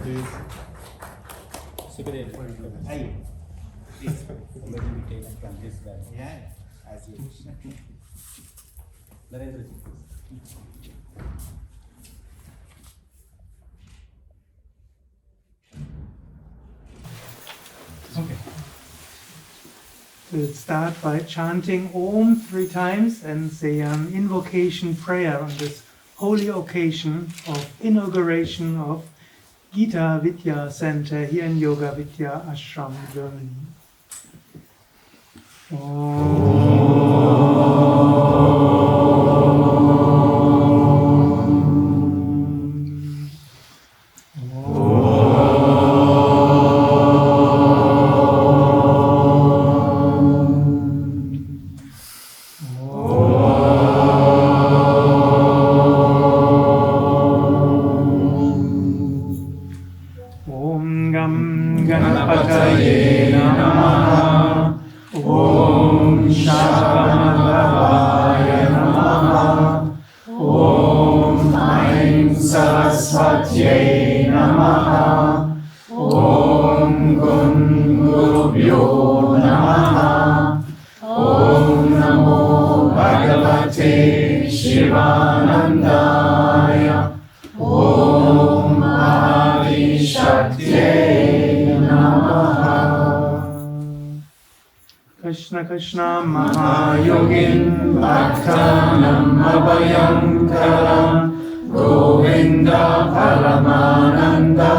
Please. Sukadev. Hey. Please. Somebody will take from this guy. Yeah, as you wish. Narendra. Okay. We'll start by chanting Om 3 times and say an invocation prayer on this holy occasion of inauguration of Gita Vidya Center here in Yoga Vidya Ashram, Germany. Krishna Krishna Mahayogin Bhaktanam Abhayankaram Govinda Paramananda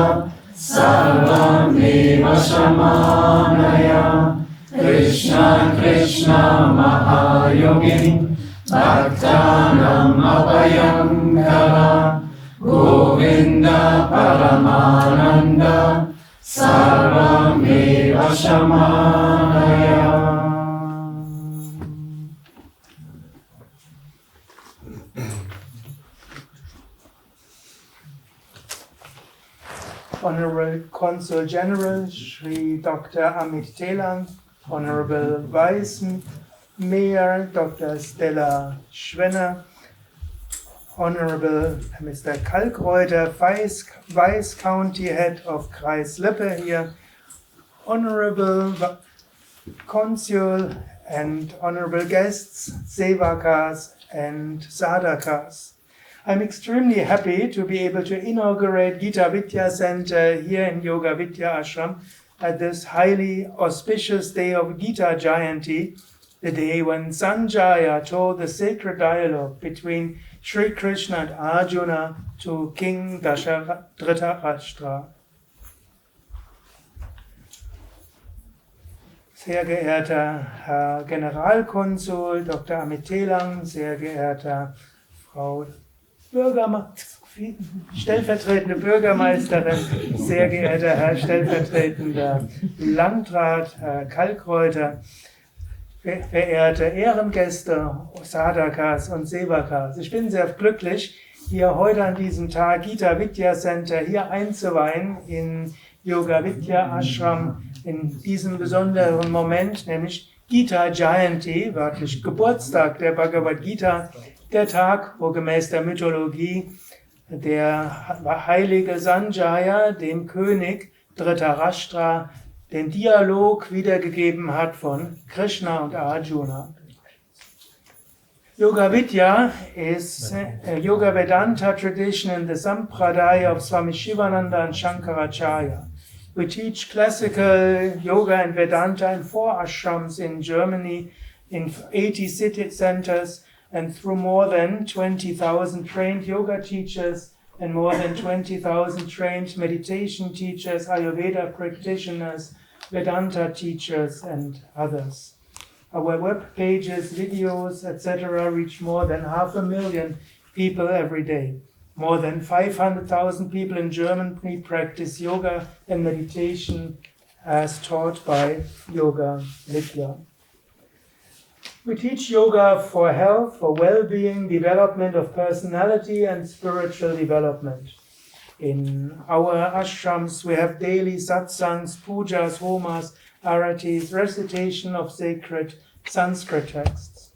Sarvameva Shamanaya Krishna Krishna Mahayogin Bhaktanam Abhayankaram Govinda Paramananda Sarvameva Shamanaya. Honorable Consul General Sri Dr. Amit Telang, Honorable Vice Mayor Dr. Stella Schwenner, Honorable Mr. Kalkreuter, Vice County Head of Kreis Lippe here, Honorable Consul and Honorable Guests, Sevakas and Sadhakas. I'm extremely happy to be able to inaugurate Gita Vidya Center here in Yoga Vidya Ashram at this highly auspicious day of Gita Jayanti, the day when Sanjaya told the sacred dialogue between Sri Krishna and Arjuna to King Dhritarashtra. Sehr geehrter Herr Generalkonsul Dr. Amit Telang, sehr geehrter Frau stellvertretende Bürgermeisterin, sehr geehrter Herr stellvertretender Landrat, Herr Kalkreuter, verehrte Ehrengäste, Sadhakas und Sevakas. Ich bin sehr glücklich, hier heute an diesem Tag Gita Vidya Center hier einzuweihen in Yoga Vidya Ashram in diesem besonderen Moment, nämlich Gita Jayanti, wörtlich Geburtstag der Bhagavad Gita, der Tag, wo gemäß der Mythologie der heilige Sanjaya dem König Dhritarashtra den Dialog wiedergegeben hat von Krishna und Arjuna. Yoga Vidya is a Yoga Vedanta tradition in the Sampradaya of Swami Shivananda and Shankaracharya. We teach classical yoga and Vedanta in 4 ashrams in Germany, in 80 city centers, and through more than 20,000 trained yoga teachers and more than 20,000 trained meditation teachers, Ayurveda practitioners, Vedanta teachers, and others. Our web pages, videos, etc. reach more than 500,000 people every day. More than 500,000 people in Germany practice yoga and meditation as taught by Yoga Vidya. We teach yoga for health, for well-being, development of personality and spiritual development. In our ashrams we have daily satsangs, pujas, homas, aratis, recitation of sacred Sanskrit texts.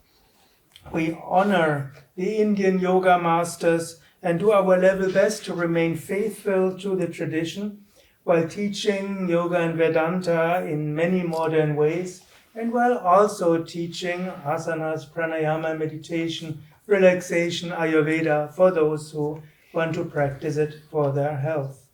we honor the Indian yoga masters and do our level best to remain faithful to the tradition while teaching yoga and Vedanta in many modern ways, and while also teaching asanas, pranayama, meditation, relaxation, Ayurveda for those who want to practice it for their health.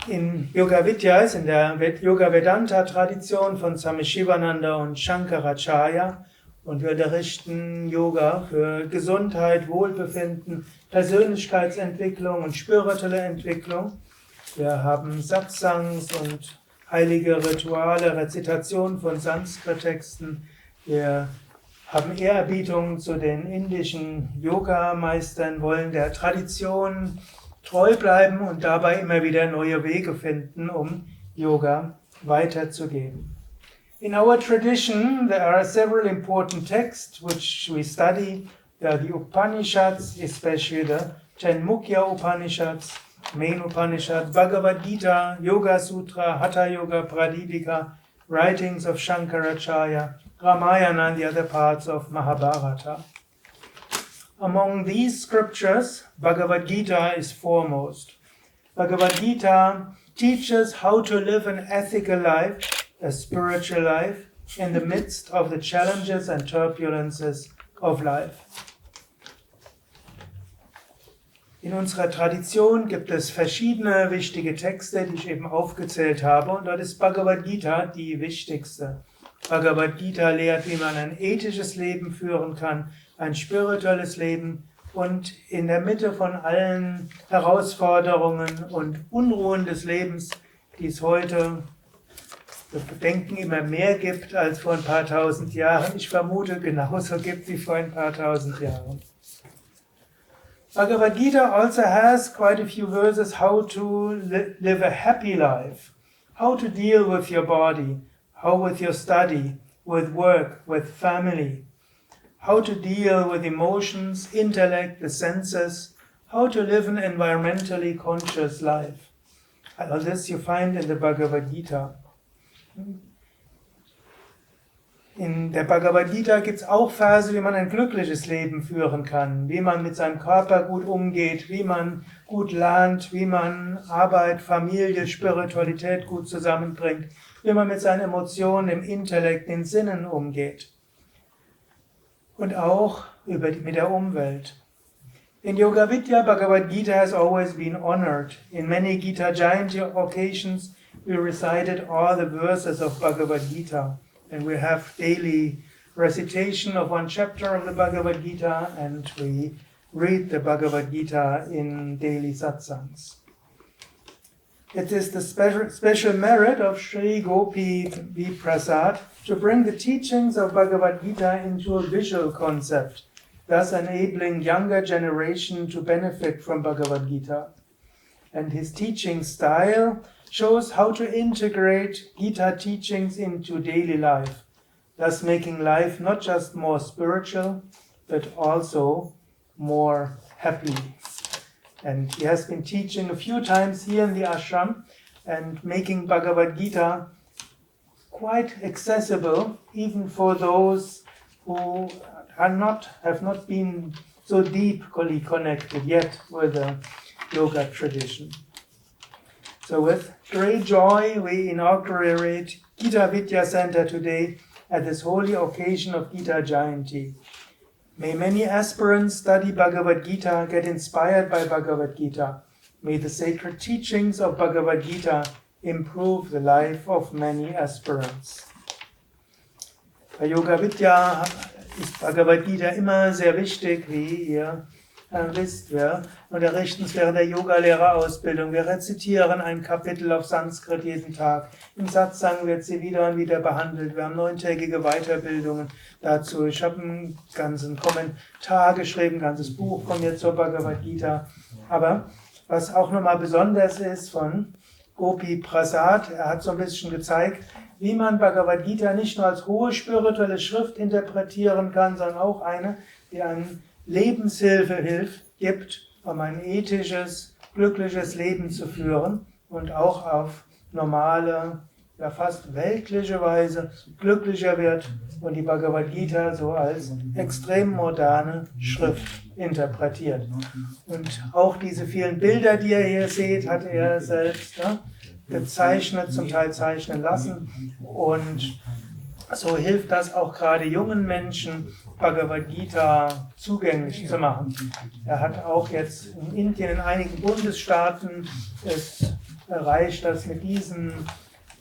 In Yoga Vidya, in der Yoga-Vedanta-Tradition von Swami Shivananda und Shankaracharya, und wir unterrichten Yoga für Gesundheit, Wohlbefinden, Persönlichkeitsentwicklung und spirituelle Entwicklung. Wir haben Satsangs und heilige Rituale, Rezitation von Sanskrit-Texten. Wir haben Ehrerbietung zu den indischen Yoga-Meistern, wollen der Tradition treu bleiben und dabei immer wieder neue Wege finden, um Yoga weiterzugeben. In our tradition, there are several important texts which we study. There are the Upanishads, especially the 10 Mukhya Upanishads, main Upanishad, Bhagavad Gita, Yoga Sutra, Hatha Yoga, Pradipika, writings of Shankaracharya, Ramayana and the other parts of Mahabharata. Among these scriptures, Bhagavad Gita is foremost. Bhagavad Gita teaches how to live an ethical life, a spiritual life, in the midst of the challenges and turbulences of life. In unserer Tradition gibt es verschiedene wichtige Texte, die ich eben aufgezählt habe, und dort ist Bhagavad Gita die wichtigste. Bhagavad Gita lehrt, wie man ein ethisches Leben führen kann, ein spirituelles Leben, und in der Mitte von allen Herausforderungen und Unruhen des Lebens, die es heute, wir denken, immer mehr gibt als vor ein paar tausend Jahren, ich vermute genauso gibt wie vor ein paar tausend Jahren. Bhagavad Gita also has quite a few verses how to live a happy life, how to deal with your body, how with your study, with work, with family, how to deal with emotions, intellect, the senses, how to live an environmentally conscious life. All this you find in the Bhagavad Gita. In der Bhagavad Gita gibt es auch Verse, wie man ein glückliches Leben führen kann, wie man mit seinem Körper gut umgeht, wie man gut lernt, wie man Arbeit, Familie, Spiritualität gut zusammenbringt, wie man mit seinen Emotionen, im Intellekt, den Sinnen umgeht. Und auch mit der Umwelt. In Yoga Vidya, Bhagavad Gita has always been honored. In many Gita Jayanti occasions, we recited all the verses of Bhagavad Gita. And we have daily recitation of one chapter of the Bhagavad Gita, and we read the Bhagavad Gita in daily satsangs. It is the special merit of Sri Gopi Prasad to bring the teachings of Bhagavad Gita into a visual concept, thus enabling younger generation to benefit from Bhagavad Gita. And his teaching style shows how to integrate Gita teachings into daily life, thus making life not just more spiritual, but also more happy. And he has been teaching a few times here in the ashram and making Bhagavad Gita quite accessible, even for those who have not been so deeply connected yet with the yoga tradition. So with great joy we inaugurate Gita Vidya Center today at this holy occasion of Gita Jayanti. May many aspirants study Bhagavad Gita, get inspired by Bhagavad Gita. May the sacred teachings of Bhagavad Gita improve the life of many aspirants. Bei Yoga Vidya ist Bhagavad Gita immer sehr wichtig, wie ihr wisst. Wir unterrichten es während der Yogalehrerausbildung. Wir rezitieren ein Kapitel auf Sanskrit jeden Tag. Im Satsang wird sie wieder und wieder behandelt. Wir haben 9-tägige Weiterbildungen dazu. Ich habe einen ganzen Kommentar geschrieben, ein ganzes Buch von mir zur Bhagavad Gita. Aber was auch nochmal besonders ist von Gopi Prasad, er hat so ein bisschen gezeigt, wie man Bhagavad Gita nicht nur als hohe spirituelle Schrift interpretieren kann, sondern auch eine, die einem Lebenshilfe gibt, um ein ethisches, glückliches Leben zu führen und auch auf normale, ja fast weltliche Weise glücklicher wird und die Bhagavad Gita so als extrem moderne Schrift interpretiert. Und auch diese vielen Bilder, die ihr hier seht, hat er selbst gezeichnet, zum Teil zeichnen lassen. Und so hilft das auch gerade jungen Menschen, Bhagavad Gita zugänglich zu machen. Er hat auch jetzt in Indien, in einigen Bundesstaaten, es erreicht, dass mit diesen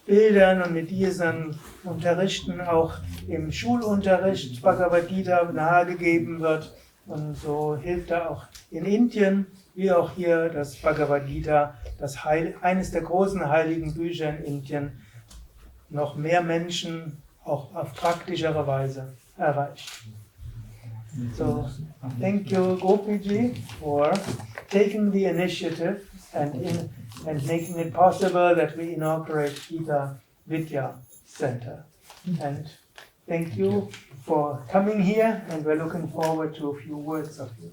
Bildern und mit diesen Unterrichten auch im Schulunterricht Bhagavad Gita nahegegeben wird. Und so hilft er auch in Indien, wie auch hier, das Bhagavad Gita, eines der großen heiligen Bücher in Indien, noch mehr Menschen auch auf praktischere Weise erreicht. So, thank you, Gopi for taking the initiative and making it possible that we inaugurate Gita Vidya Center. And thank you for coming here, and we're looking forward to a few words of you,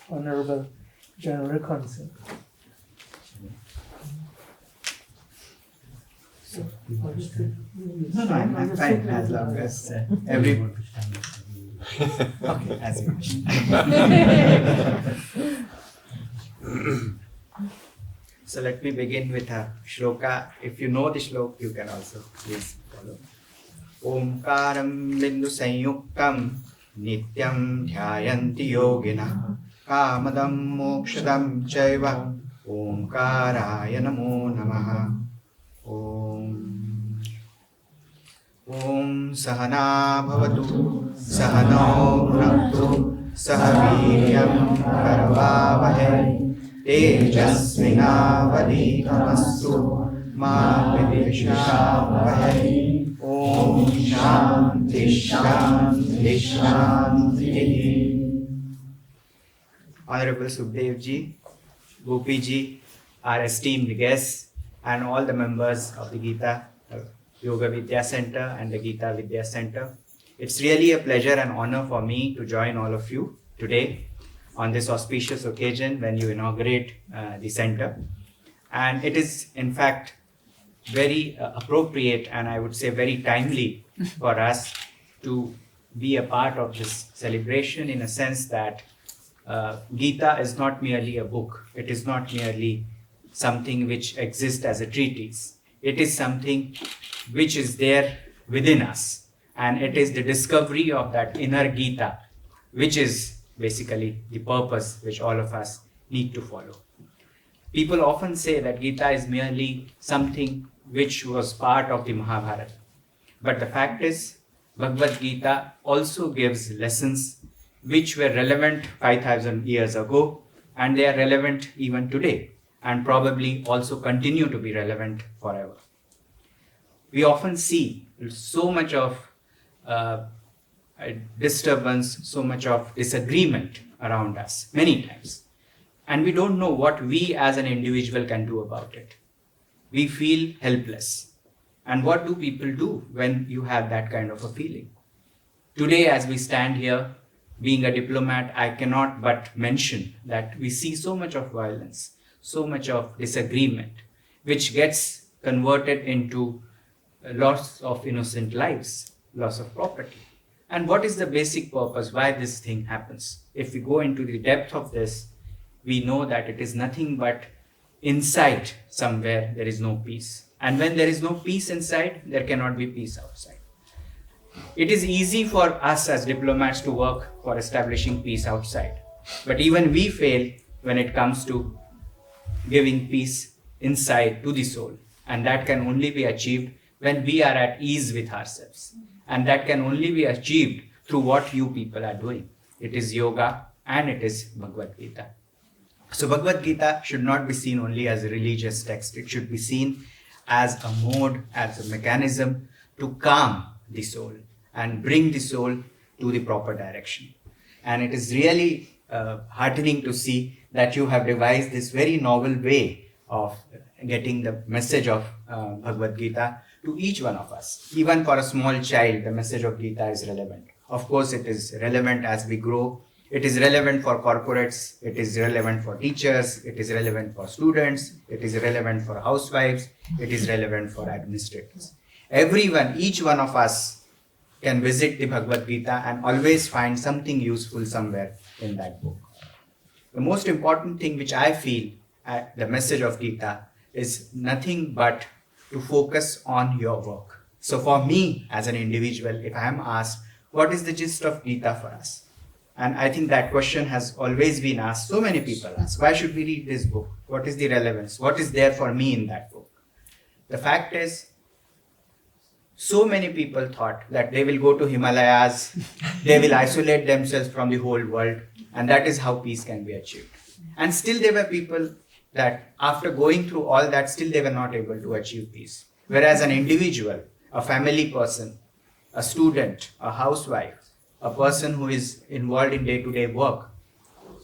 Honorable General Consul. No, I'm fine as long as everyone. Okay, as you wish. So let me begin with a shloka. If you know the shloka, you can also please follow. Omkaram bindu sanyuktam nityam dhyayanti yogina kamadam mokshadam chaiva omkaraya namo namaha. Om Sahana Bhavatu Sahano Bhunaktu Sahaviryam Karavavahe Tejasvinavaditamastu Ma Vidvishavahe. Om Shanti Shanti Shanti. Honorable Sukadev ji, Gopi ji, our esteemed guests, and all the members of the Gita Yoga Vidya Center and the Gita Vidya Center. It's really a pleasure and honor for me to join all of you today on this auspicious occasion when you inaugurate the center. And it is in fact very appropriate and I would say very timely for us to be a part of this celebration, in a sense that Gita is not merely a book. It is not merely something which exists as a treatise. It is something which is there within us, and it is the discovery of that inner Gita, which is basically the purpose which all of us need to follow. People often say that Gita is merely something which was part of the Mahabharata, but the fact is Bhagavad Gita also gives lessons which were relevant 5,000 years ago, and they are relevant even today, and probably also continue to be relevant forever. We often see so much of disturbance, so much of disagreement around us, many times. And we don't know what we as an individual can do about it. We feel helpless. And what do people do when you have that kind of a feeling? Today, as we stand here, being a diplomat, I cannot but mention that we see so much of violence, so much of disagreement, which gets converted into loss of innocent lives, loss of property. And what is the basic purpose why this thing happens? If we go into the depth of this, we know that it is nothing but inside somewhere there is no peace. And when there is no peace inside, there cannot be peace outside. It is easy for us as diplomats to work for establishing peace outside. But even we fail when it comes to giving peace inside to the soul. And that can only be achieved when we are at ease with ourselves. And that can only be achieved through what you people are doing. It is yoga and it is Bhagavad Gita. So Bhagavad Gita should not be seen only as a religious text. It should be seen as a mode, as a mechanism to calm the soul and bring the soul to the proper direction. And it is really heartening to see that you have devised this very novel way of getting the message of Bhagavad Gita to each one of us. Even for a small child, the message of Gita is relevant. Of course, it is relevant as we grow. It is relevant for corporates. It is relevant for teachers. It is relevant for students. It is relevant for housewives. It is relevant for administrators. Everyone, each one of us can visit the Bhagavad Gita and always find something useful somewhere in that book. The most important thing which I feel the message of Gita is nothing but to focus on your work. So for me as an individual, if I am asked, what is the gist of Gita for us? And I think that question has always been asked. So many people ask, why should we read this book? What is the relevance? What is there for me in that book? The fact is, so many people thought that they will go to Himalayas, they will isolate themselves from the whole world, and that is how peace can be achieved. And still there were people that after going through all that, still they were not able to achieve peace. Whereas an individual, a family person, a student, a housewife, a person who is involved in day-to-day work,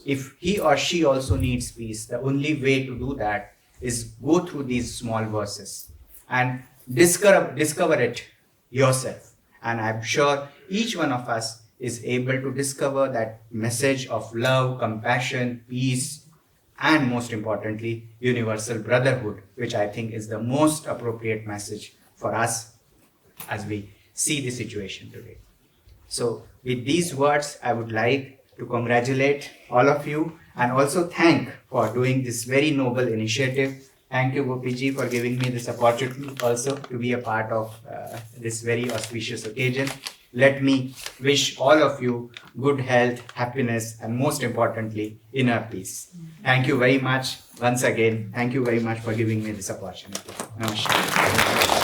if he or she also needs peace, the only way to do that is go through these small verses and discover it yourself. And I'm sure each one of us is able to discover that message of love, compassion, peace, and most importantly, universal brotherhood, which I think is the most appropriate message for us as we see the situation today. So with these words, I would like to congratulate all of you and also thank for doing this very noble initiative. Thank you, Gopi ji, for giving me this opportunity also to be a part of this very auspicious occasion. Let me wish all of you good health, happiness, and most importantly, inner peace. Thank you very much. Once again, thank you very much for giving me this opportunity. Namaskar.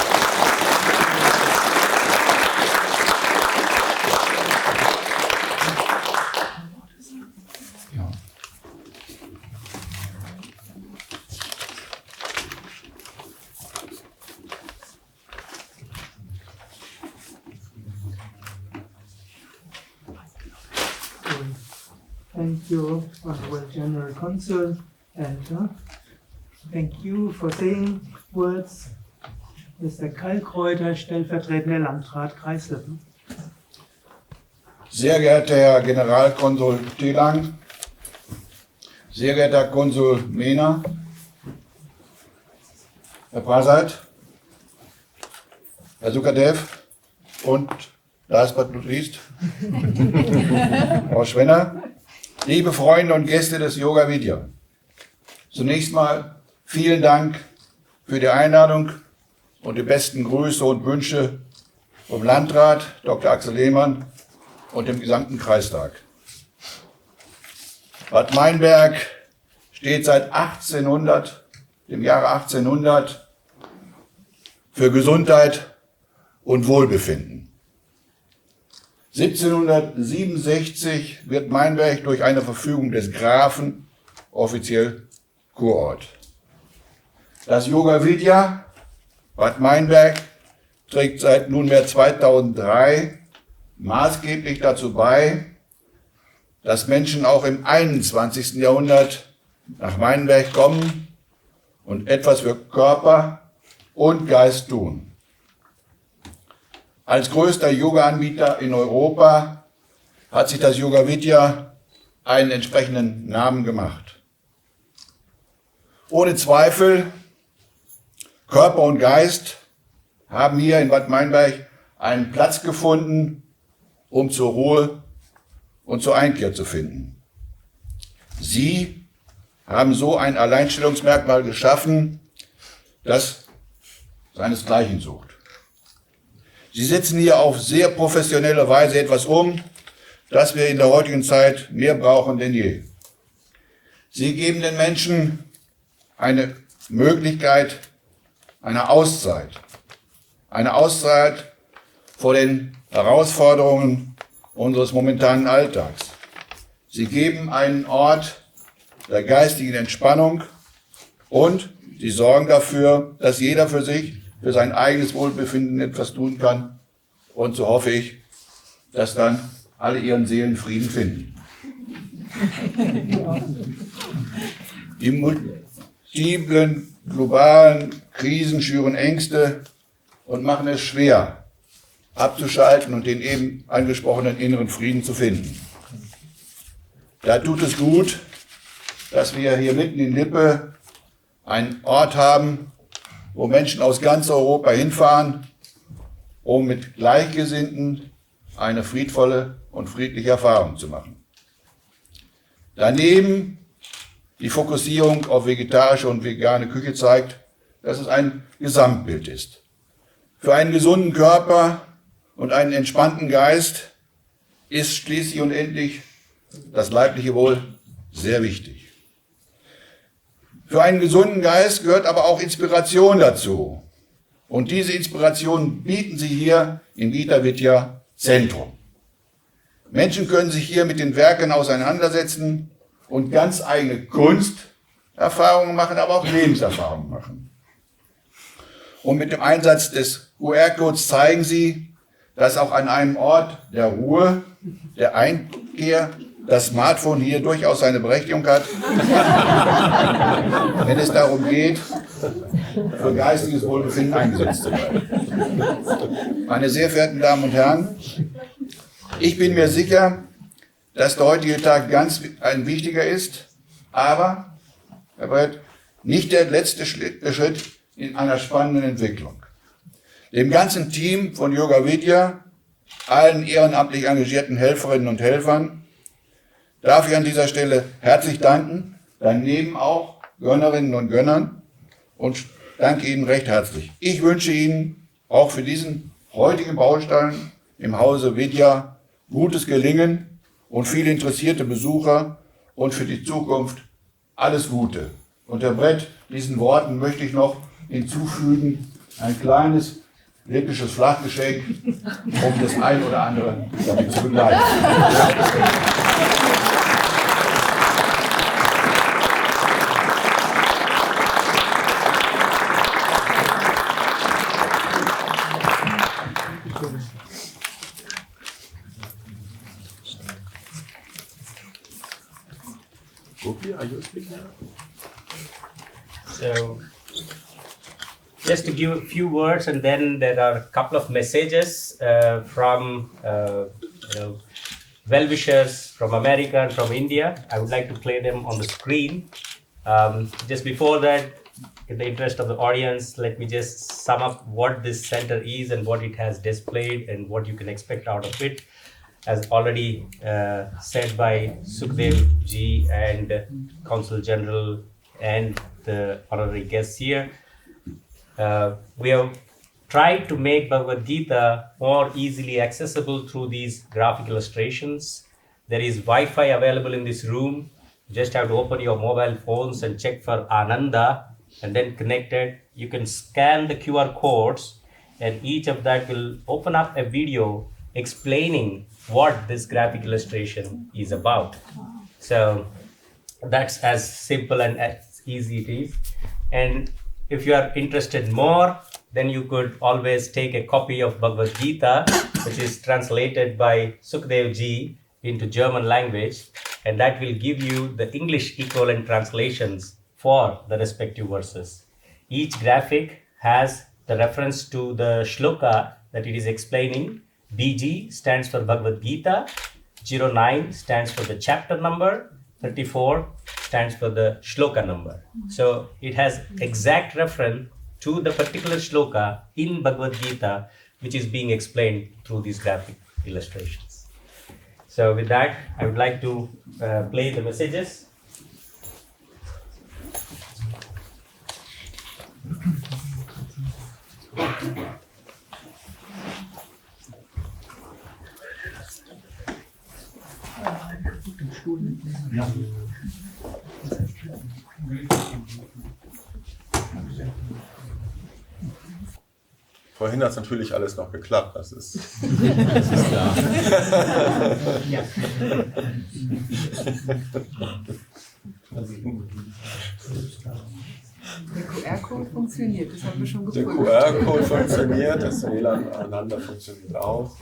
Thank you, Honorable General Consul, and thank you for saying words. Mr. Kalkreuter, stellvertretender Landrat Kreis Lippen. Sehr geehrter Herr Generalkonsul Telang, sehr geehrter Herr Konsul Mena, Herr Prasad, Herr Sukadev und last but not least, Frau Schwenner, liebe Freunde und Gäste des Yoga Vidya. Zunächst mal vielen Dank für die Einladung und die besten Grüße und Wünsche vom Landrat Dr. Axel Lehmann und dem gesamten Kreistag. Bad Meinberg steht seit dem Jahre 1800, für Gesundheit und Wohlbefinden. 1767 wird Meinberg durch eine Verfügung des Grafen offiziell Kurort. Das Yoga Vidya Bad Meinberg trägt seit nunmehr 2003 maßgeblich dazu bei, dass Menschen auch im 21. Jahrhundert nach Meinberg kommen und etwas für Körper und Geist tun. Als größter Yoga-Anbieter in Europa hat sich das Yoga Vidya einen entsprechenden Namen gemacht. Ohne Zweifel, Körper und Geist haben hier in Bad Meinberg einen Platz gefunden, um zur Ruhe und zur Einkehr zu finden. Sie haben so ein Alleinstellungsmerkmal geschaffen, das seinesgleichen sucht. Sie setzen hier auf sehr professionelle Weise etwas um, das wir in der heutigen Zeit mehr brauchen denn je. Sie geben den Menschen eine Möglichkeit, eine Auszeit vor den Herausforderungen unseres momentanen Alltags. Sie geben einen Ort der geistigen Entspannung und sie sorgen dafür, dass jeder für sich, für sein eigenes Wohlbefinden etwas tun kann. Und so hoffe ich, dass dann alle ihren Seelenfrieden finden. Die multiplen globalen Krisen schüren Ängste und machen es schwer, abzuschalten und den eben angesprochenen inneren Frieden zu finden. Da tut es gut, dass wir hier mitten in Lippe einen Ort haben, wo Menschen aus ganz Europa hinfahren, um mit Gleichgesinnten eine friedvolle und friedliche Erfahrung zu machen. Daneben die Fokussierung auf vegetarische und vegane Küche zeigt, dass es ein Gesamtbild ist. Für einen gesunden Körper und einen entspannten Geist ist schließlich und endlich das leibliche Wohl sehr wichtig. Für einen gesunden Geist gehört aber auch Inspiration dazu. Und diese Inspiration bieten sie hier in Gita Vidya Zentrum. Menschen können sich hier mit den Werken auseinandersetzen und ganz eigene Kunsterfahrungen machen, aber auch Lebenserfahrungen machen. Und mit dem Einsatz des QR-Codes zeigen sie, dass auch an einem Ort der Ruhe, der Einkehr, das Smartphone hier durchaus seine Berechtigung hat, wenn es darum geht, für geistiges Wohlbefinden eingesetzt zu werden. Meine sehr verehrten Damen und Herren, ich bin mir sicher, dass der heutige Tag ganz ein wichtiger ist, aber, Herr Bretz, nicht der letzte Schritt in einer spannenden Entwicklung. Dem ganzen Team von Yoga Vidya, allen ehrenamtlich engagierten Helferinnen und Helfern, darf ich an dieser Stelle herzlich danken, daneben auch Gönnerinnen und Gönnern und danke Ihnen recht herzlich. Ich wünsche Ihnen auch für diesen heutigen Baustein im Hause Vidya gutes Gelingen und viele interessierte Besucher und für die Zukunft alles Gute. Und Herr Bretz, diesen Worten möchte ich noch hinzufügen, ein kleines läppisches Flachgeschenk, um das ein oder andere damit zu begleiten. Gopi, are you speaking? So, just to give a few words, and then there are a couple of messages from well-wishers from America and from India. I would like to play them on the screen. Just before that, in the interest of the audience, let me just sum up what this center is and what it has displayed and what you can expect out of it. As already said by Sukadev ji and Consul General and the honorary guests here, we have tried to make Bhagavad Gita more easily accessible through these graphic illustrations. There is Wi-Fi available in this room. You just have to open your mobile phones and check for Ananda and then connect it. You can scan the QR codes and each of that will open up a video explaining what this graphic illustration is about. So that's as simple and as easy it is. And if you are interested more, then you could always take a copy of Bhagavad Gita, which is translated by Sukadev ji into German language, and that will give you the English equivalent translations for the respective verses. Each graphic has the reference to the shloka that it is explaining. BG stands for Bhagavad Gita, 09 stands for the chapter number, 34 stands for the shloka number. So it has exact reference to the particular shloka in Bhagavad Gita, which is being explained through these graphic illustrations. So with that, I would like to play the messages. Vorhin hat es natürlich alles noch geklappt, das ist klar. Der QR-Code funktioniert, das haben wir schon Der geprüft. QR-Code funktioniert, das WLAN aneinander funktioniert auch.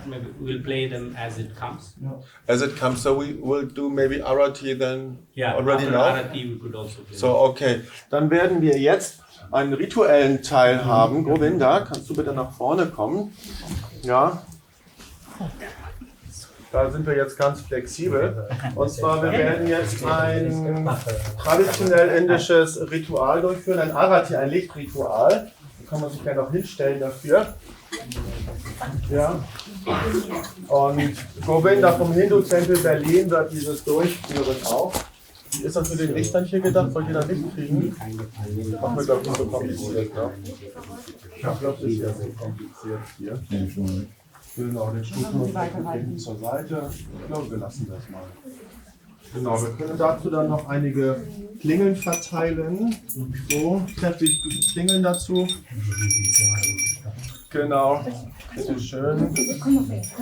Maybe we'll play them as it comes. As it comes, so we will do maybe Arati then already after now? Arati we could also play. So, okay. Dann werden wir jetzt einen rituellen Teil haben. Govinda, kannst du bitte nach vorne kommen? Ja. Da sind wir jetzt ganz flexibel. Und zwar, wir werden jetzt ein traditionell indisches Ritual durchführen, ein Arati, ein Lichtritual. Da kann man sich gerne auch hinstellen dafür. Ja. Und Govinda vom Hindu-Tempel Berlin wird dieses durchführen auch. Wie ist das mit den Lichtern hier gedacht? Wollt ihr da Licht kriegen? Machen wir, glaube ich, nicht so kompliziert. Ne? Ich glaube, das ist ja so kompliziert hier. Genau, den Stuhl hinten zur Seite. Ich glaube, wir lassen das mal. Genau, wir können dazu dann noch einige Klingeln verteilen. So, kräftig klingeln dazu. Genau, bitte schön.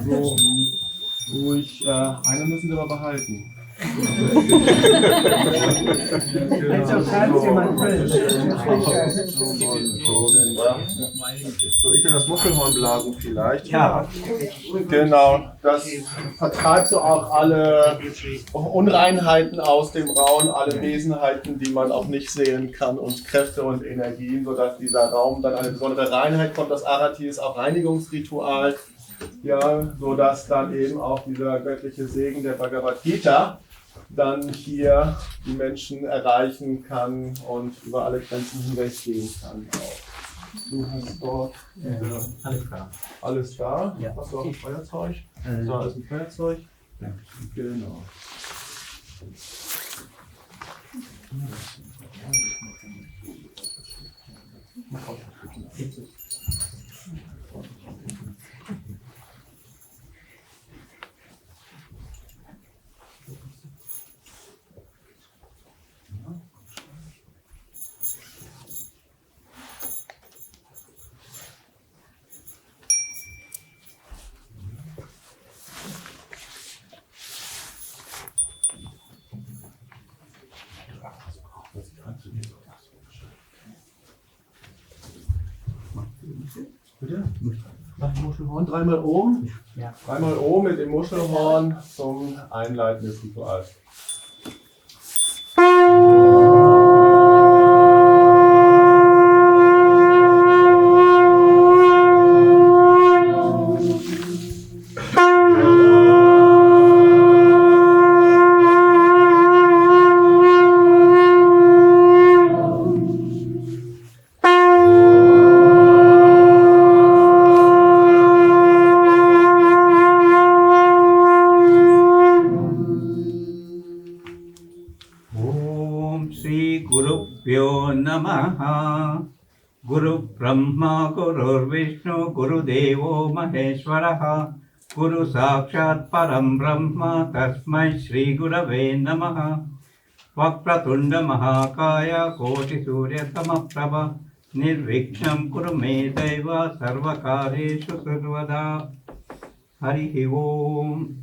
So, ruhig. Eine müssen wir aber behalten. Also falls jemand will. So, ich will das Muschelhorn blasen vielleicht. Ja. Genau, das vertreibt so auch alle Unreinheiten aus dem Raum, alle Wesenheiten, die man auch nicht sehen kann und Kräfte und Energien, sodass dieser Raum dann eine besondere Reinheit kommt. Das Arati ist auch Reinigungsritual, ja, sodass dann eben auch dieser göttliche Segen der Bhagavad Gita dann hier die Menschen erreichen kann und über alle Grenzen hinweggehen kann. Auch. Du hast dort alles da. Ja. Hast du auch ein Feuerzeug? Da ist ein Feuerzeug. Ja. Genau. Bitte? Nach dem Muschelhorn dreimal oben. Ja. Dreimal oben mit dem Muschelhorn zum Einleiten des Rituals. Guru Brahma Guru Vishnu Guru Devo Maheshwaraha Guru Sakshat Param Brahma Tasmai Shri Gurave Namaha Vakratunda Mahakaya Koti Surya Samaprabha Nirviksham Kuru Me Deva Sarvakareshu Sarvada Hari Om.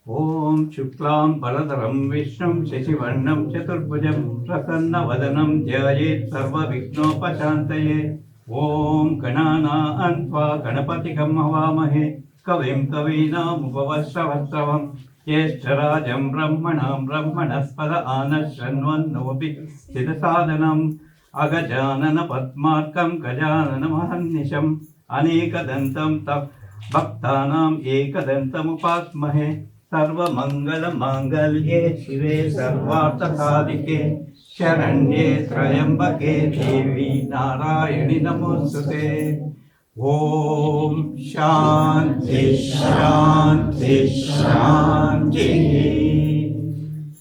Om Shuklam Paradaram Vishnum Shashivarnam Chaturbhujam Prasanna Dhyayet Sarva Vignopashantaye Om Ganana Antva Ganapatikam Havamahe Kavim Kavinam Upavashravastravam Yeshtarajam Brahmanam Brahmanaspada Anashranvan Novi Siddhasadanam Agajanana Padmarkam Gajanana Mahannisham Anekadantam Tap Bhaktanam Ekadantam Upasmahe Sarva Mangala Mangalye Shive Sarvartha Sadhike Sharanye Trayambake Devi Narayani Namostute Om Shanti Shanti Shanti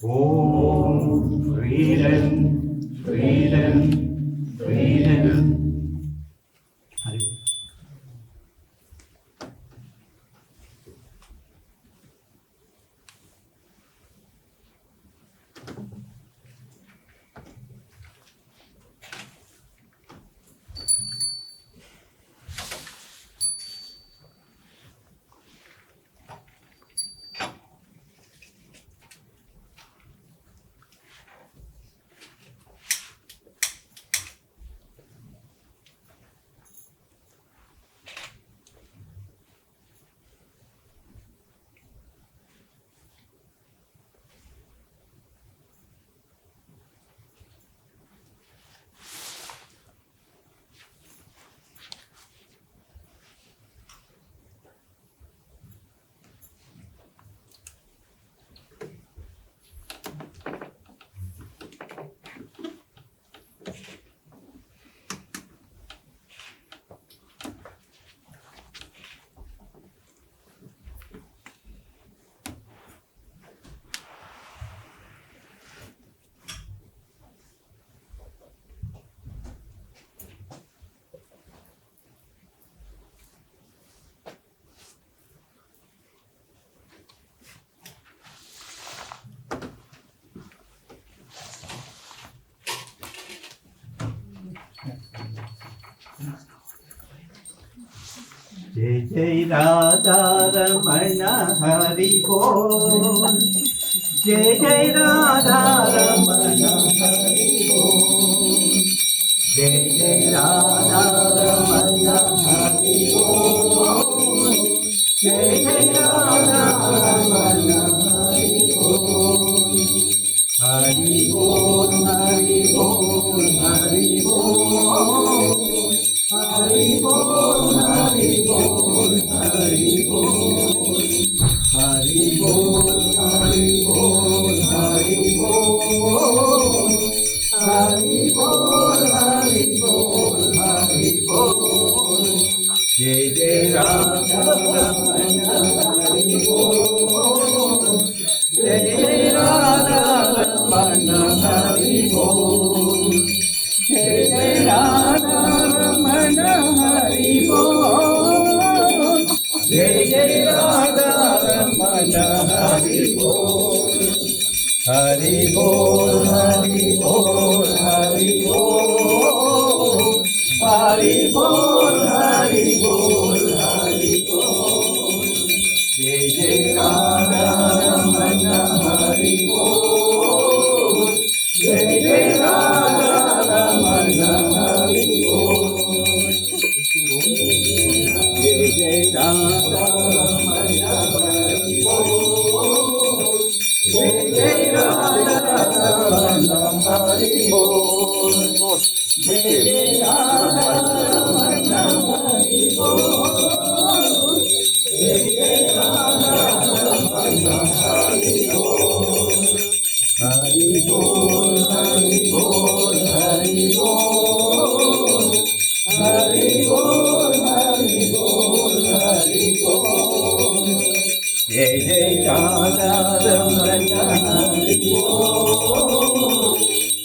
Om Freedom Freedom Freedom. Jai Jai Radha Ramana Hari Bol. Jai Jai Radha Ramana Hari Bol. Jai Jai Radha Ramana Hari Bol. Jai Jai Radha Ramana Hari Bol. Hari Bol, Hari Bol, Hari Bol. Hari Bol, Hari Bol, Hari Bol. Hari Bol, Hari Bol, Hari Bol. Hari Bol, Hari Bol, Hari Bol. Jai Jai Radha Ramana Hari Bol. Jai Jai Radha Ramana Hari Bol. Jai Jai Radha Ramana Hari Bol. Jai Jai Radha Ramana Hari Bol. Hari Bol, Hari Bol, Hari Bol. Hari Bol, Hari Bol, Hari Bol. Jai Jai Radha Ramana Hari Bol. Jai Jai Radha Ramana Hari Bol. Jai Jai Radha Ramana Hari Bol. Jai Jai Radha Ramana Hari Bol. Jai Jai Radha Ramana Hari Bol. Jai Jai Radha Ramana Hari Bol. Hari Bol, Hari Bol, Hari Bol. Hari Bol, Hari Bol, Hari Bol. Jai Jai Radha Ramana Hari Bol.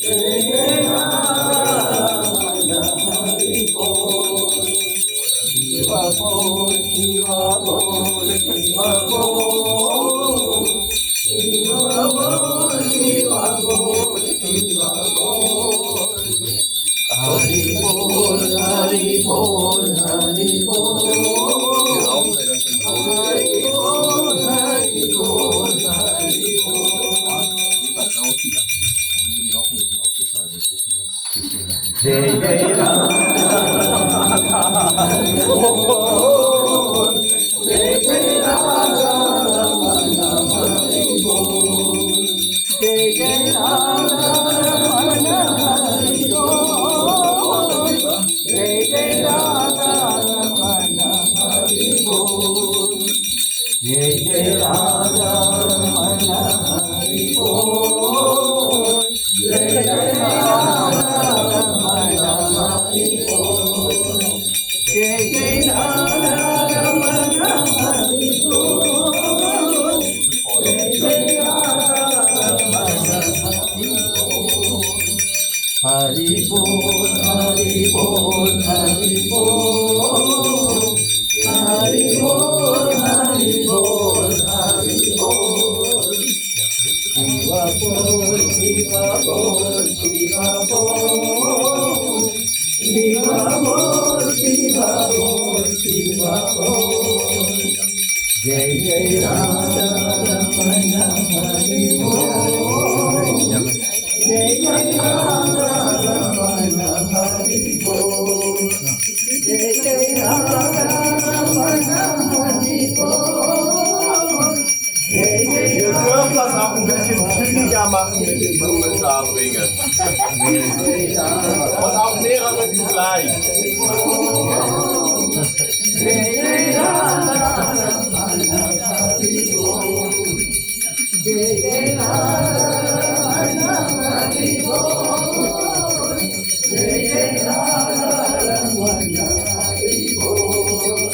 Jai Jai Radha Ramana Hari Bol. Shiva Bol, Shiva Bol, Shiva Bol. Shiva Bol, Shiva Bol, Shiva Bol. Hari Bol, Hari Bol, Hari Bol. Hari Bol, Hari Bol, Hari Bol. Jai Jai Radha Hari Bol. Jai Jai Radha Ramana Hari Bol. Jai Jai Radha Ramana Hari Bol. Jai Jai Radha Ramana Hari Bol. Jai Jai Radha Ramana Hari Bol. Jai Jai Radha Ramana Hari Bol. Jai Jai Radha Ramana Hari Bol. Jai Jai Radha Ramana Hari Bol. Hari Bol, Hari Bol, Hari Bol. Hari Bol, Hari Bol, Hari Bol. Shiva Bol, Shiva Bol, Shiva Bol. Shiva Bol, Shiva Bol, Shiva Bol. Jai Jai Radha Ramana Hari Bol. Jai Jai Radha Ramana Hari Bol. Jai Jai Radha Ramana Hari Bol. Jai Jai Wir dürfen das auch ein bisschen zügiger machen mit den Kommentarbringen. Und auch mehrere zugleich. Jai Jai Radha Ramana Hari Bol. Jai Jai Radha Ramana Hari Bol. Jai Jai Radha Ramana Hari Bol.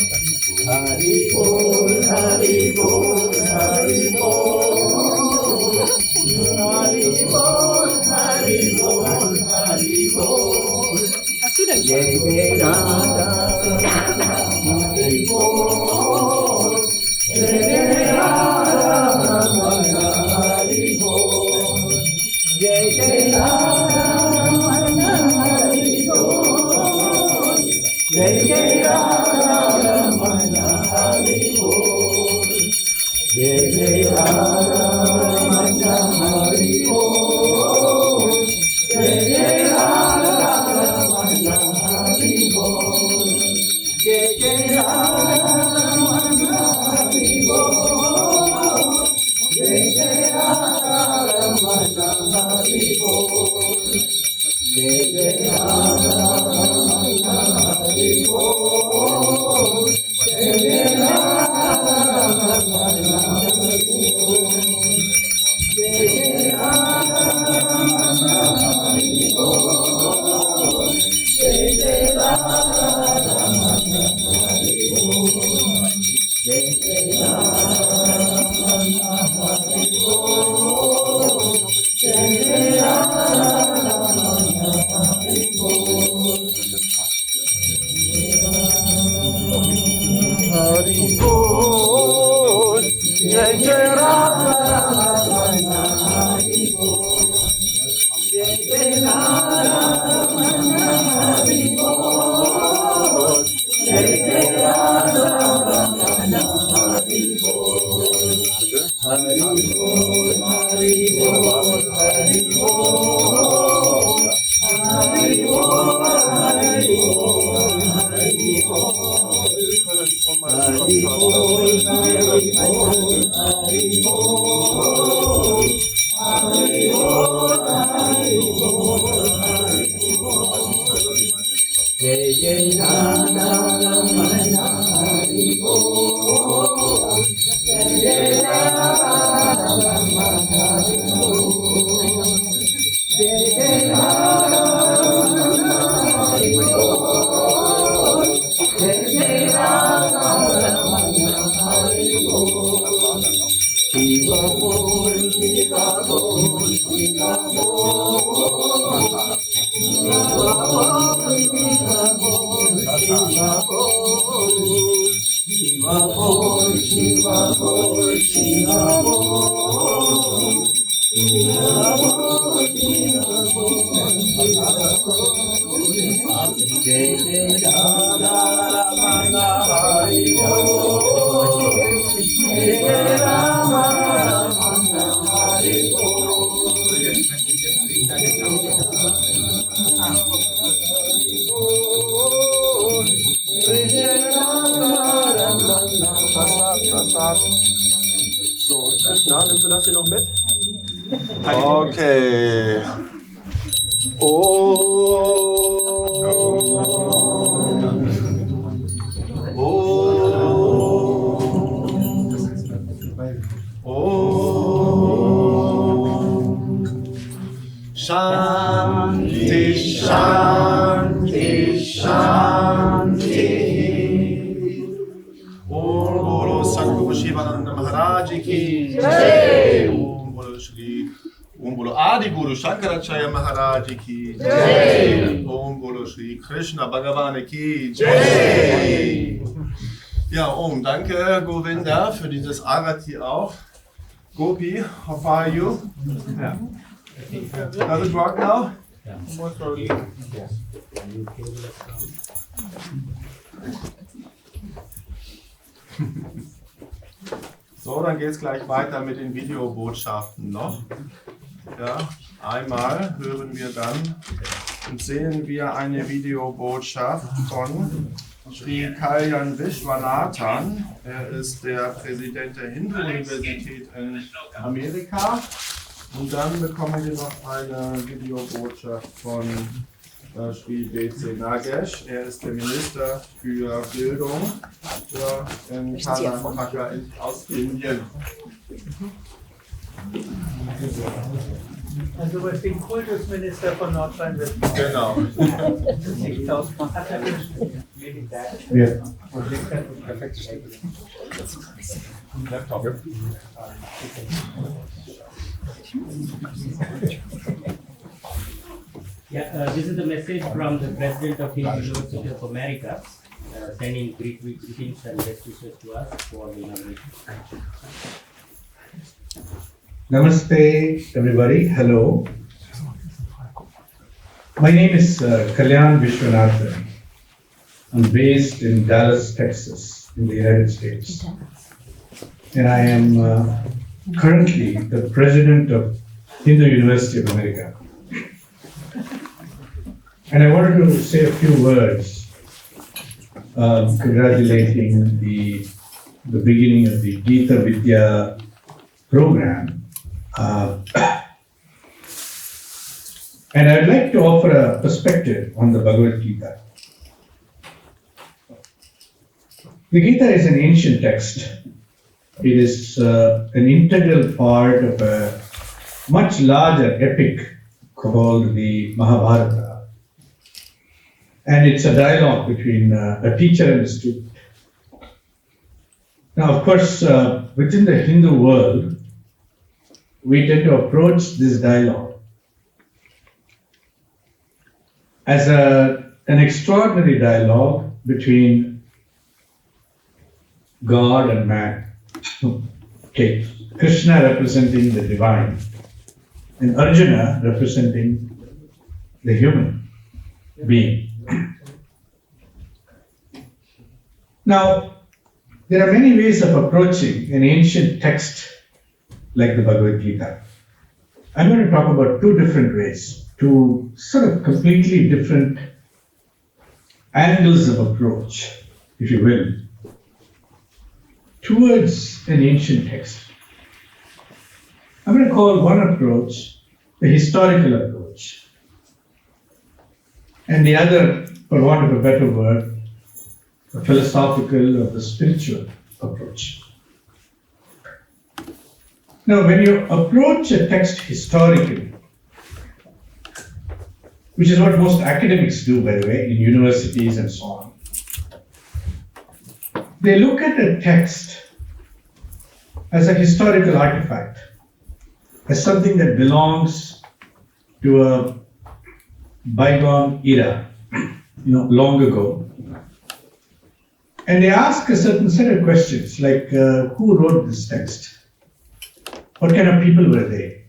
Hari Bol, Hari Bol, Hari Bol. Hari Bol, Hari Bol, Hari Bol. Jai Jai Radha Ramana Hari Bol. Jai Jai Radha Ramana Hari Bol. Jai Jai Radha Ramana Hari Bol. Jai Jai Radha Ramana So, Krishna, nimmst du das hier noch mit? Okay. Shanti, Shanti, Shanti. Om Bolo Sadhguru Shivananda Maharaj ki Jai. Om Bolo Adi Guru Shankaracharya Maharaj ki Jai. Om Bolo Shri Krishna Bhagavan ki Jai. Ja, danke Govinda für dieses Arati auch. Gopi, how are you? Yeah. Does it work now? Yeah. More slowly. Yes. So, dann geht es gleich weiter mit den Videobotschaften noch. Ja, einmal hören wir dann und sehen wir eine Videobotschaft von Sri Kalyan Viswanathan. Er ist der Präsident der Hindu-Universität in Amerika. Und dann bekommen wir noch eine Videobotschaft von Sri Bretz Nagesh. Er ist der Minister für Bildung in Karnataka aus Indien. Also was den Kultusminister von Nordrhein-Westfalen. Genau. This is the message from the President of the University of America, sending greetings and best wishes to us for the inauguration. Namaste, everybody. Hello. My name is Kalyan Viswanathan. I'm based in Dallas, Texas, in the United States. And I am currently the president of Hindu University of America. And I wanted to say a few words congratulating the beginning of the Gita Vidya program. And I'd like to offer a perspective on the Bhagavad Gita. The Gita is an ancient text. It is an integral part of a much larger epic called the Mahabharata. And it's a dialogue between a teacher and a student. Now, of course, within the Hindu world, we tend to approach this dialogue as an extraordinary dialogue between God and man. Okay, Krishna representing the divine and Arjuna representing the human being. Now, there are many ways of approaching an ancient text like the Bhagavad Gita. I'm going to talk about two different ways, two sort of completely different angles of approach, if you will, towards an ancient text. I'm going to call one approach the historical approach, and the other, for want of a better word, the philosophical or the spiritual approach. Now, when you approach a text historically, which is what most academics do, by the way, in universities and so on, they look at a text as a historical artifact, as something that belongs to a bygone era, long ago. And they ask a certain set of questions like, who wrote this text? What kind of people were they?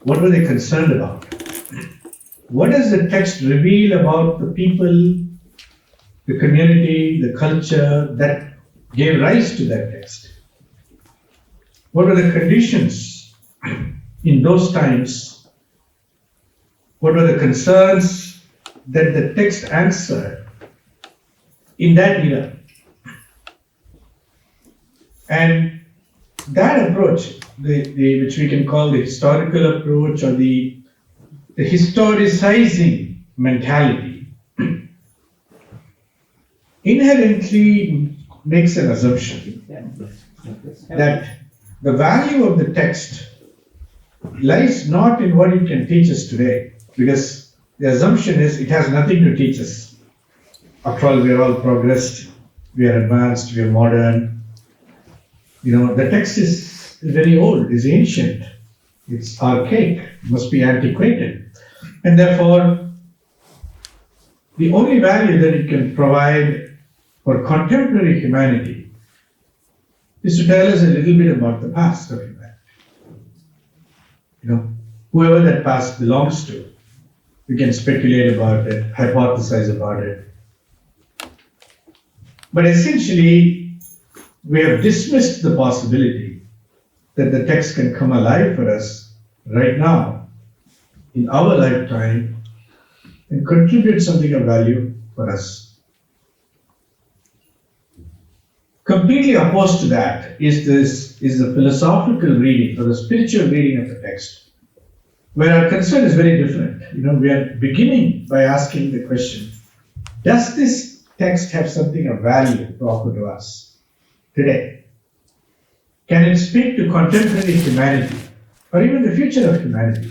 What were they concerned about? What does the text reveal about the people, the community, the culture that gave rise to that text? What were the conditions in those times? What were the concerns that the text answered in that era? And that approach, which we can call the historical approach or the historicizing mentality, inherently makes an assumption that the value of the text lies not in what it can teach us today, because the assumption is it has nothing to teach us. After all, we are all progressed, we are advanced, we are modern. The text is very old, is ancient, it's archaic, must be antiquated. And therefore, the only value that it can provide for contemporary humanity is to tell us a little bit about the past of humanity. Whoever that past belongs to, we can speculate about it, hypothesize about it. But essentially, we have dismissed the possibility that the text can come alive for us right now, in our lifetime, and contribute something of value for us. Completely opposed to that is the philosophical reading or the spiritual reading of the text, where our concern is very different. We are beginning by asking the question, does this text have something of value to offer to us today? Can it speak to contemporary humanity or even the future of humanity?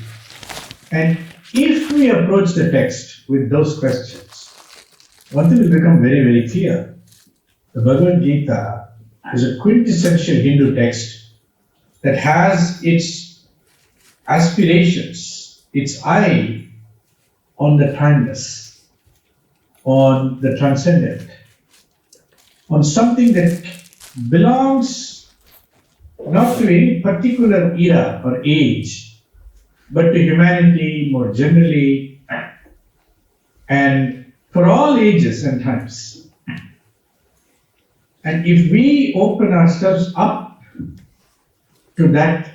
And if we approach the text with those questions, one thing will become very, very clear. The Bhagavad Gita is a quintessential Hindu text that has its aspirations, its eye on the timeless, on the transcendent, on something that belongs not to any particular era or age, but to humanity more generally, and for all ages and times. And if we open ourselves up to that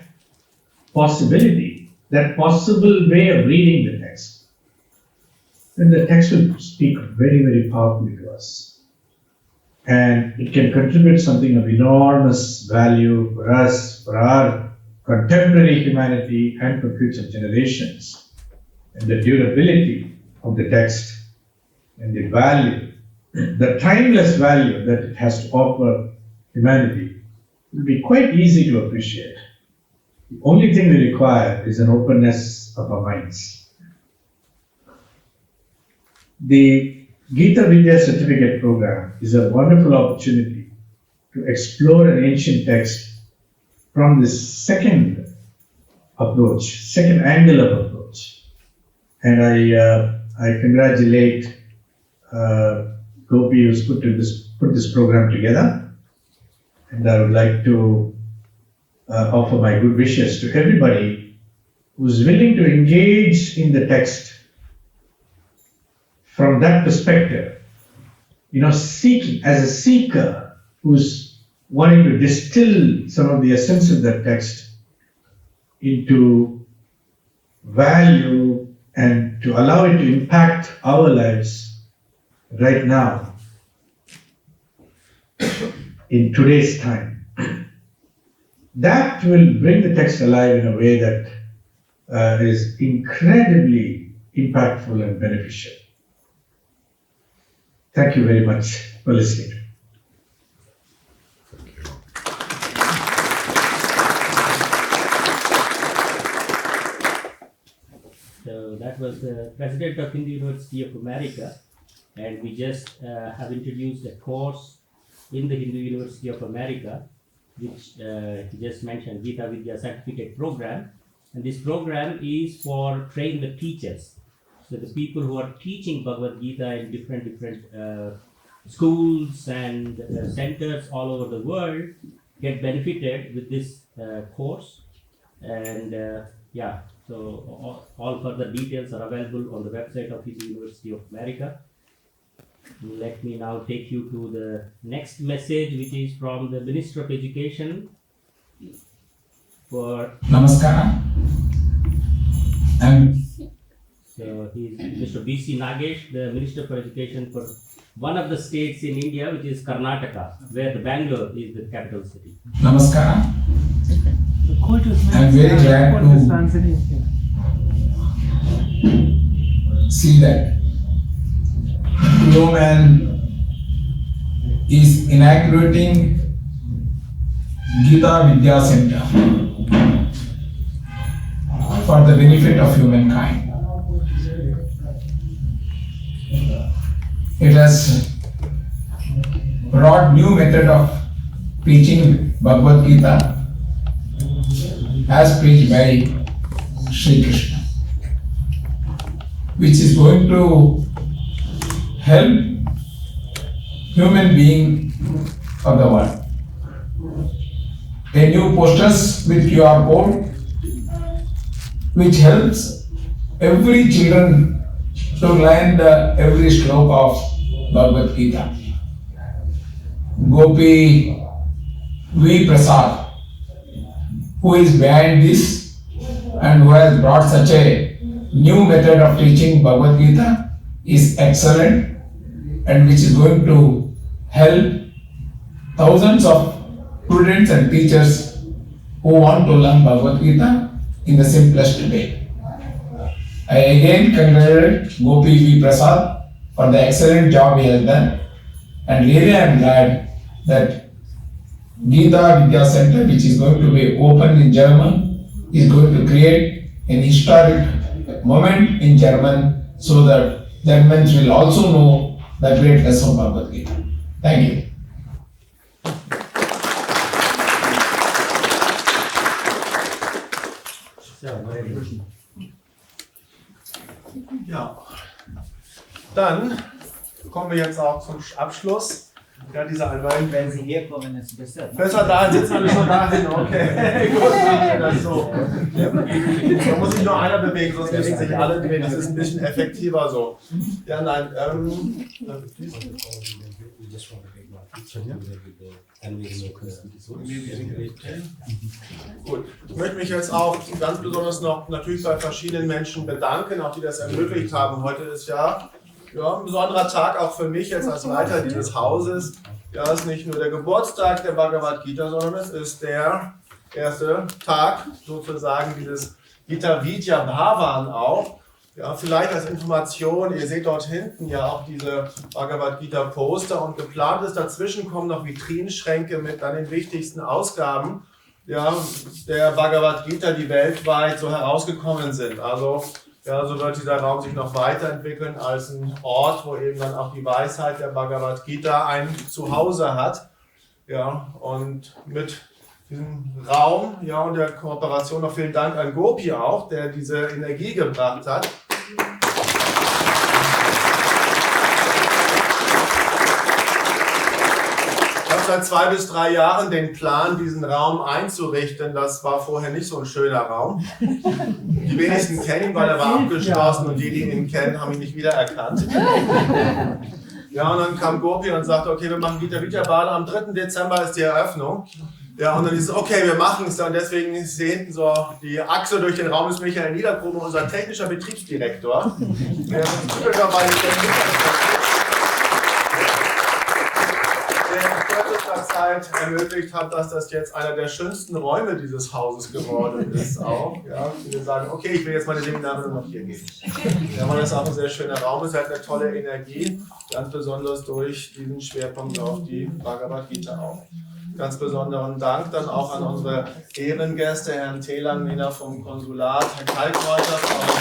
possibility, that possible way of reading the text, then the text will speak very, very powerfully to us. And it can contribute something of enormous value for us, for our contemporary humanity, and for future generations. And the durability of the text and the value, the timeless value that it has to offer humanity will be quite easy to appreciate. The only thing we require is an openness of our minds. The Gita Vidya Certificate program is a wonderful opportunity to explore an ancient text from this second approach, second angle of approach. And I congratulate Gopi who's put this program together. And I would like to offer my good wishes to everybody who's willing to engage in the text from that perspective. Seeking, as a seeker who's wanting to distill some of the essence of that text into value and to allow it to impact our lives right now, in today's time. That will bring the text alive in a way that is incredibly impactful and beneficial. Thank you very much for listening. So that was the President of Hindu University of America, and we just have introduced a course in the Hindu University of America, which he just mentioned, Gita Vidya Certificate Program. And this program is for train the teachers. So the people who are teaching Bhagavad Gita in different schools and centers all over the world get benefited with this course. And so all further details are available on the website of Hindu University of America. Let me now take you to the next message, which is from the Minister of Education for Namaskar. So he is Mr. B.C. Nagesh, the Minister for Education for one of the states in India, which is Karnataka, where the Bangalore is the capital city. Namaskar. I'm very glad to see that GloMan is inaugurating Gita Vidya Center for the benefit of humankind. It has brought new method of preaching Bhagavad Gita as preached by Sri Krishna, which is going to help human being of the world. A new posters with QR code which helps every children to learn every stroke of Bhagavad Gita. Gopi V. Prasad, who is behind this and who has brought such a new method of teaching Bhagavad Gita, is excellent, and which is going to help thousands of students and teachers who want to learn Bhagavad Gita in the simplest way. I again congratulate Gopi V. Prasad for the excellent job he has done, and really I am glad that Gita Vidya Center, which is going to be open in German, is going to create an historic moment in German so that Germans will also know the greatness of Bhagavad Gita. Thank you. Ja, dann kommen wir jetzt auch zum Abschluss Ja, diese Einweihung. Wenn Sie hier kommen, ist es besser. Besser dahin sitzen oder schon dahin? Okay, gut, machen wir das so. Da muss sich nur einer bewegen, sonst müssen sich alle bewegen. Das ist ein bisschen effektiver so. Ja, nein, gut. Ich möchte mich jetzt auch ganz besonders noch natürlich bei verschiedenen Menschen bedanken, auch die das ermöglicht haben. Heute ist ja ein besonderer Tag auch für mich jetzt als Leiter dieses Hauses. Ja, es ist nicht nur der Geburtstag der Bhagavad Gita, sondern es ist der erste Tag sozusagen dieses Gita Vidya Bhavan auch. Ja, vielleicht als Information, ihr seht dort hinten ja auch diese Bhagavad Gita Poster und geplant ist, dazwischen kommen noch Vitrinenschränke mit dann den wichtigsten Ausgaben der Bhagavad Gita, die weltweit so herausgekommen sind. Also ja, so wird dieser Raum sich noch weiterentwickeln als ein Ort, wo eben dann auch die Weisheit der Bhagavad Gita ein Zuhause hat. Ja, und mit diesem Raum und der Kooperation noch vielen Dank an Gopi auch, der diese Energie gebracht hat. Ich habe seit 2 bis 3 Jahren den Plan, diesen Raum einzurichten. Das war vorher nicht so ein schöner Raum. Die wenigsten kennen ihn, weil er war abgeschlossen und die ihn kennen, haben ihn nicht wiedererkannt. Ja, und dann kam Gopi und sagte, okay, wir machen Gita Vidya Bade, am 3. Dezember ist die Eröffnung. Ja, und dann ist es, okay, wir machen es. Und deswegen ist hier hinten so die Achse durch den Raum ist Michael Niedergrube, unser technischer Betriebsdirektor. Der Zeit ermöglicht hat, dass das jetzt einer der schönsten Räume dieses Hauses geworden ist auch. Ja, wir sagen, okay, ich will jetzt meine Seminare nur noch hier geben. Ja, weil das auch ein sehr schöner Raum ist, er hat eine tolle Energie, ganz besonders durch diesen Schwerpunkt auf die Bhagavad Gita auch. Ganz besonderen Dank dann auch an unsere Ehrengäste, Herrn Telang vom Konsulat, Herr Kalkreuter, Frau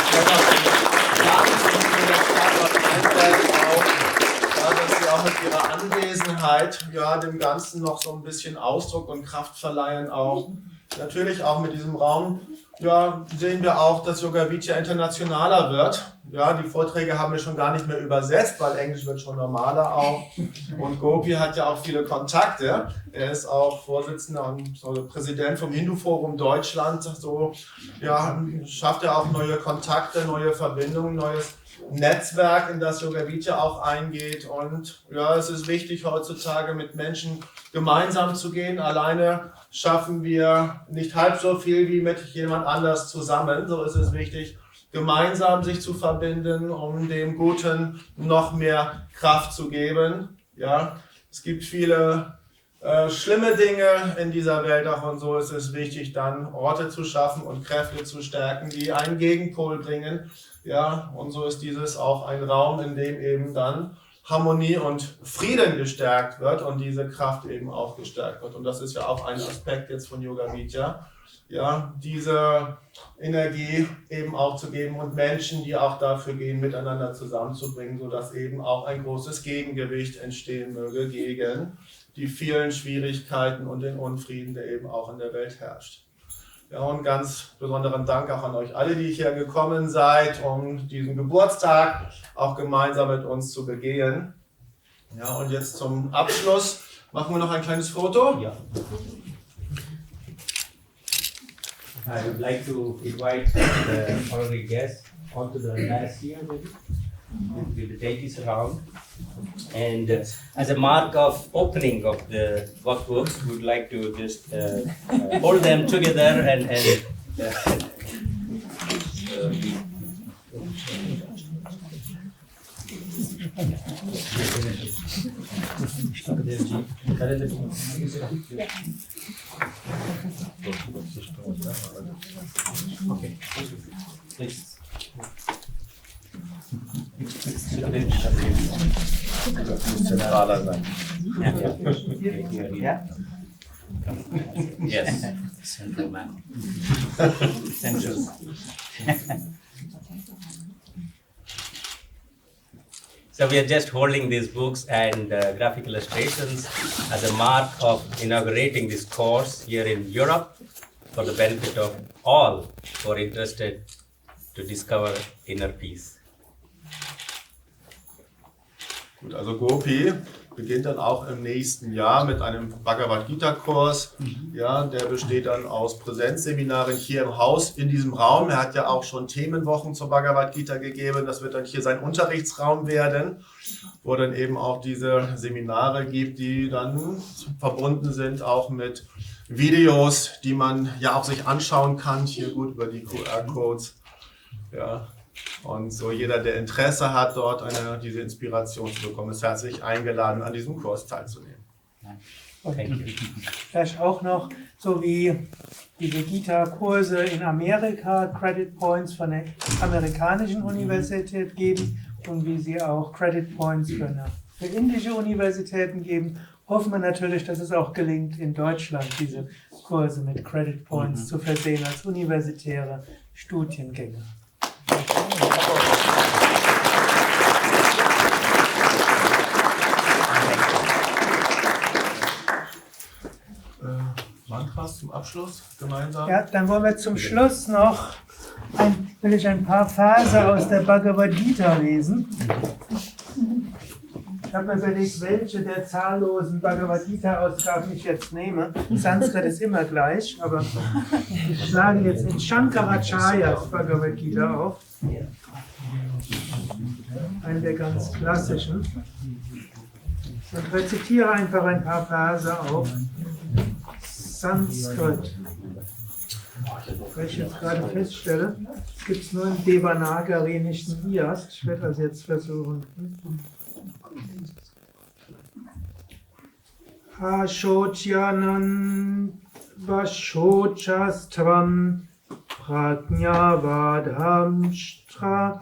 dass Sie auch mit Ihrer Anwesenheit dem Ganzen noch so ein bisschen Ausdruck und Kraft verleihen auch. Natürlich auch mit diesem Raum sehen wir auch, dass Yoga Vidya internationaler wird. Ja, die Vorträge haben wir schon gar nicht mehr übersetzt, weil Englisch wird schon normaler auch. Und Gopi hat ja auch viele Kontakte. Er ist auch Vorsitzender und Präsident vom Hindu-Forum Deutschland. So schafft er auch neue Kontakte, neue Verbindungen, neues Netzwerk, in das Yoga Vidya auch eingeht. Und es ist wichtig, heutzutage mit Menschen gemeinsam zu gehen. Alleine schaffen wir nicht halb so viel wie mit jemand anders zusammen. So ist es wichtig, gemeinsam sich zu verbinden, um dem Guten noch mehr Kraft zu geben. Ja, es gibt viele schlimme Dinge in dieser Welt auch, und so ist es wichtig, dann Orte zu schaffen und Kräfte zu stärken, die einen Gegenpol bringen. Ja, und so ist dieses auch ein Raum, in dem eben dann Harmonie und Frieden gestärkt wird und diese Kraft eben auch gestärkt wird. Und das ist ja auch ein Aspekt jetzt von Yoga Vidya, diese Energie eben auch zu geben und Menschen, die auch dafür gehen, miteinander zusammenzubringen, sodass eben auch ein großes Gegengewicht entstehen möge gegen die vielen Schwierigkeiten und den Unfrieden, der eben auch in der Welt herrscht. Ja, und ganz besonderen Dank auch an euch alle, die hier gekommen seid, um diesen Geburtstag auch gemeinsam mit uns zu begehen. Ja, und jetzt zum Abschluss machen wir noch ein kleines Foto. Ja. I would like to invite the honorary guests onto the dais here, maybe, with the deities around. And as a mark of opening of the workbooks, we would like to just hold them together and okay, please. Zentraler sein. Yeah. Yes. Central man. Central. So we are just holding these books and graphic illustrations as a mark of inaugurating this course here in Europe for the benefit of all who are interested to discover inner peace. Gut, also Gopi beginnt dann auch im nächsten Jahr mit einem Bhagavad Gita Kurs. Ja, der besteht dann aus Präsenzseminaren hier im Haus in diesem Raum. Er hat ja auch schon Themenwochen zur Bhagavad Gita gegeben. Das wird dann hier sein Unterrichtsraum werden, wo dann eben auch diese Seminare gibt, die dann verbunden sind auch mit Videos, die man ja auch sich anschauen kann, hier gut über die QR-Codes. Ja. Und so jeder, der Interesse hat, dort diese Inspiration zu bekommen, ist herzlich eingeladen, an diesem Kurs teilzunehmen. Okay. Vielleicht auch noch, so wie diese Gita-Kurse in Amerika Credit Points von der amerikanischen Universität geben und wie sie auch Credit Points für indische Universitäten geben, hoffen wir natürlich, dass es auch gelingt, in Deutschland diese Kurse mit Credit Points zu versehen als universitäre Studiengänge. Mantras zum Abschluss gemeinsam? Ja, dann wollen wir zum Schluss noch will ich ein paar Verse aus der Bhagavad Gita lesen. Ich habe mir überlegt, welche der zahllosen Bhagavad Gita-Ausgaben ich jetzt nehme. Sanskrit ist immer gleich, aber ich schlage jetzt in Shankaracharyas Bhagavad Gita auf. Einen der ganz klassischen. Und rezitiere einfach ein paar Verse auf Sanskrit. Weil ich jetzt gerade feststelle, es gibt es nur in Devanagari, nicht in Iast. Ich werde also jetzt versuchen. Ashocyanan Vashochastram Prajnavadhamstra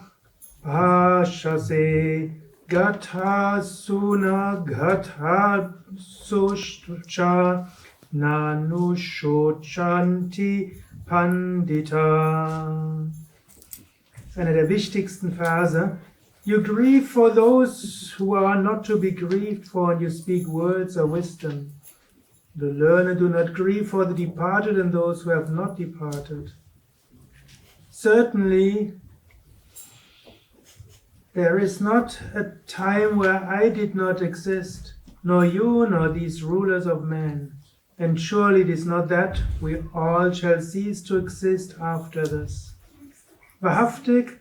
Bhashase Gatha Suna Gatha Sushcha Nanushochanti Pandita. Das ist einer der wichtigsten Verse. You grieve for those who are not to be grieved for, and you speak words of wisdom. The learned do not grieve for the departed and those who have not departed. Certainly, there is not a time where I did not exist, nor you, nor these rulers of men. And surely it is not that we all shall cease to exist after this. Wahrhaftig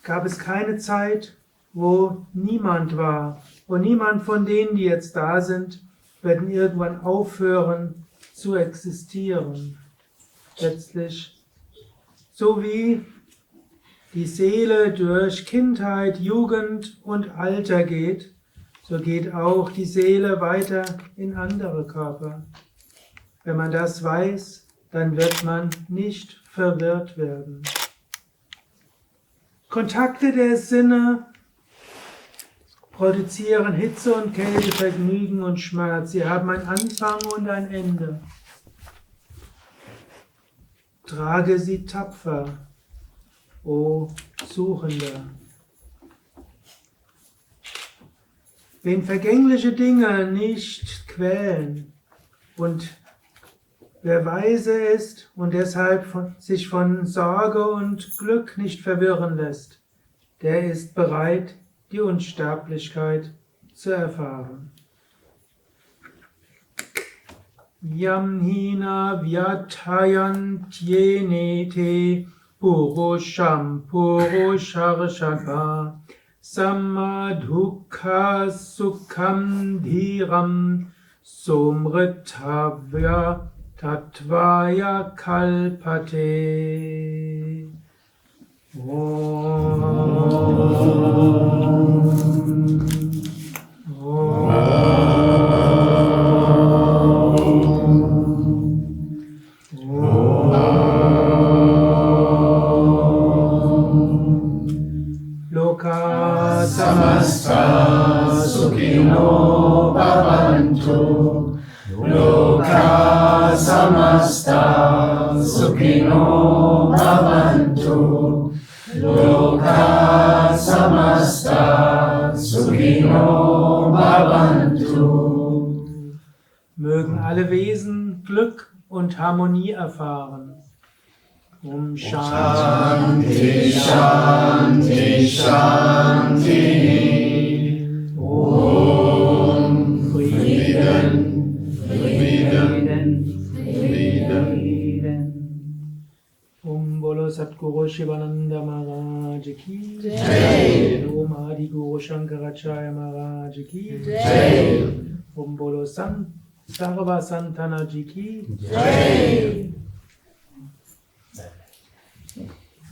gab es keine Zeit, wo niemand war. Und niemand von denen, die jetzt da sind, werden irgendwann aufhören zu existieren. Letztlich, so wie die Seele durch Kindheit, Jugend und Alter geht, so geht auch die Seele weiter in andere Körper. Wenn man das weiß, dann wird man nicht verwirrt werden. Kontakte der Sinne produzieren Hitze und Kälte, Vergnügen und Schmerz. Sie haben einen Anfang und ein Ende. Trage sie tapfer, o Suchender. Wen vergängliche Dinge nicht quälen und wer weise ist und deshalb sich von Sorge und Glück nicht verwirren lässt, der ist bereit, die Unsterblichkeit zu erfahren. Yam hina vyatayantyene purusham purusharshaka samadhukha sukham dhiram somrithavya tatvaya kalpate. Om. Loka samasta sukhino bhavantu. Loka samasta sukhino bhavantu. Loka samasta sukhino bhavantu. Mögen alle Wesen Glück und Harmonie erfahren. Om Shanti, Shanti, Shanti. Om Om Bolo Satguru Shivananda Maharaj Ki Jai. Om Adi Guru Shankaracharya Maharaj Ki Jai. Om Bolo Sarva Santana Ji Ki Jai.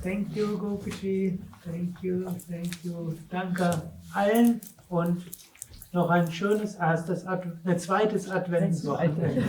Thank you, Gopi. Thank you. Danke allen und noch ein schönes zweites Adventswochenende.